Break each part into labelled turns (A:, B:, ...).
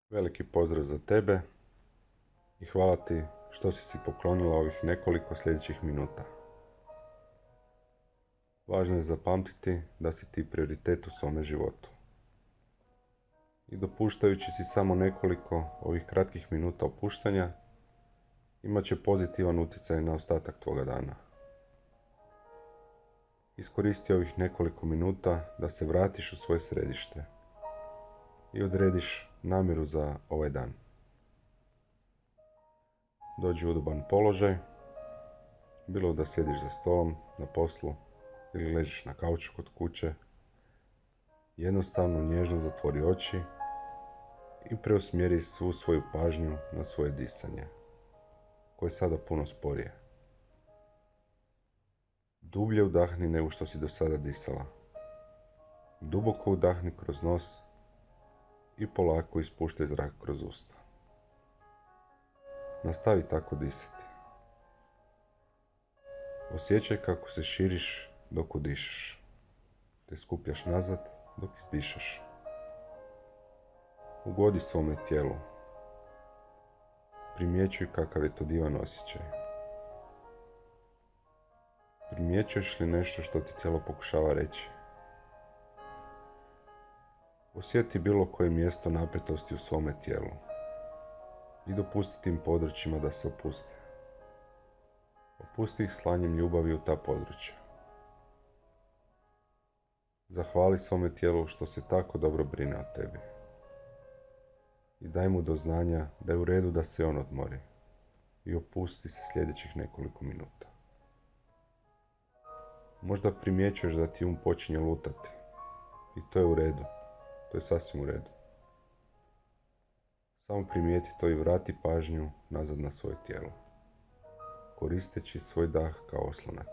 A: Veliki pozdrav za tebe i hvala ti što si poklonila ovih nekoliko sljedećih minuta. Važno je zapamtiti da si ti prioritet u svome životu. I dopuštajući si samo nekoliko ovih kratkih minuta opuštanja, imat će pozitivan utjecaj na ostatak tvoga dana. Iskoristi ovih nekoliko minuta da se vratiš u svoje središte i odrediš namjeru za ovaj dan. Dođi u udoban položaj, bilo da sjediš za stolom, na poslu ili ležiš na kauču kod kuće. Jednostavno nježno zatvori oči i preusmjeri svu svoju pažnju na svoje disanje, koje je sada puno sporije. Dublje udahni nego što si do sada disala. Duboko udahni kroz nos i polako ispuštaj zrak kroz usta. Nastavi tako disati. Osjećaj kako se širiš dok udišeš, te skupljaš nazad dok izdišeš. Ugodi svome tijelu. Primjećuj kakav je to divan osjećaj. Primjećuješ li nešto što ti tijelo pokušava reći? Osjeti bilo koje mjesto napetosti u svome tijelu i dopusti tim područjima da se opuste. Opusti ih slanjem ljubavi u ta područja. Zahvali svome tijelu što se tako dobro brine o tebi. I daj mu do znanja da je u redu da se on odmori i opusti se sljedećih nekoliko minuta. Možda primjećuješ da ti počinje lutati i to je u redu, to je sasvim u redu. Samo primijeti to i vrati pažnju nazad na svoje tijelo, koristeći svoj dah kao oslonac.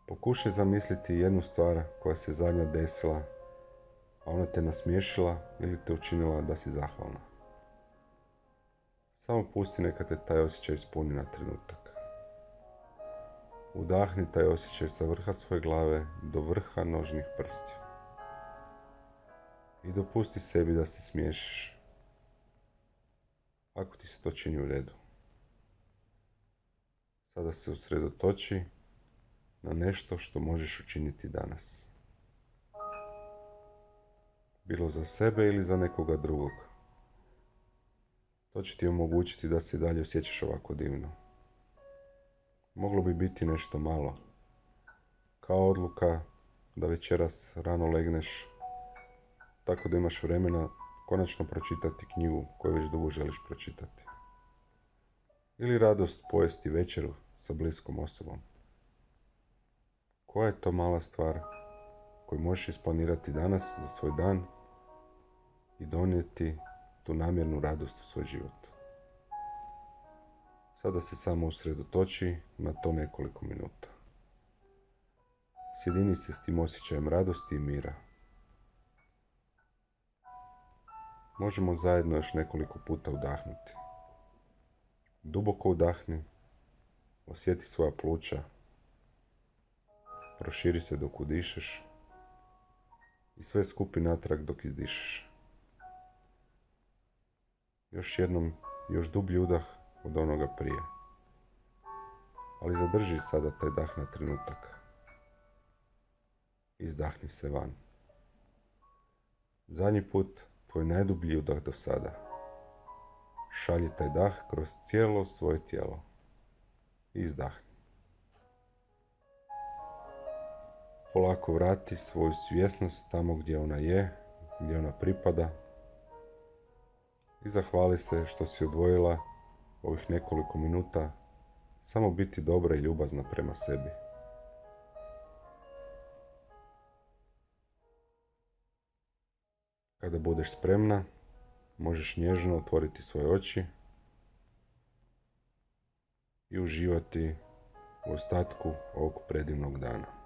A: Pokušaj zamisliti jednu stvar koja se zadnja desila, a ona te nasmiješila ili te učinila da si zahvalna. Samo pusti neka te taj osjećaj ispuni na trenutak. Udahni taj osjećaj sa vrha svoje glave do vrha nožnih prstiju. I dopusti sebi da se smiješiš, ako ti se to čini u redu. Sada se usredotoči na nešto što možeš učiniti danas. Bilo za sebe ili za nekoga drugog. To će ti omogućiti da se dalje osjećaš ovako divno. Moglo bi biti nešto malo, kao odluka da večeras rano legneš, tako da imaš vremena konačno pročitati knjigu koju već dugo želiš pročitati. Ili radost pojesti večeru sa bliskom osobom. Koja je to mala stvar koju možeš isplanirati danas za svoj dan i donijeti tu namjernu radost u svoj život? Sada se samo usredotoči na to nekoliko minuta. Sjedini se s tim osjećajem radosti i mira. Možemo zajedno još nekoliko puta udahnuti. Duboko udahni, osjeti svoja pluća, proširi se dok udišeš i sve skupi natrag dok izdišeš. Još jednom, još dublji udah od onoga prije. Ali zadrži sada taj dah na trenutak. Izdahni se van. Zadnji put, tvoj najdublji udah do sada. Šalji taj dah kroz cijelo svoje tijelo. Izdahni. Polako vrati svoju svjesnost tamo gdje ona je, gdje ona pripada. I zahvali se što si odvojila ovih nekoliko minuta samo biti dobra i ljubazna prema sebi. Kada budeš spremna, možeš nježno otvoriti svoje oči i uživati u ostatku ovog predivnog dana.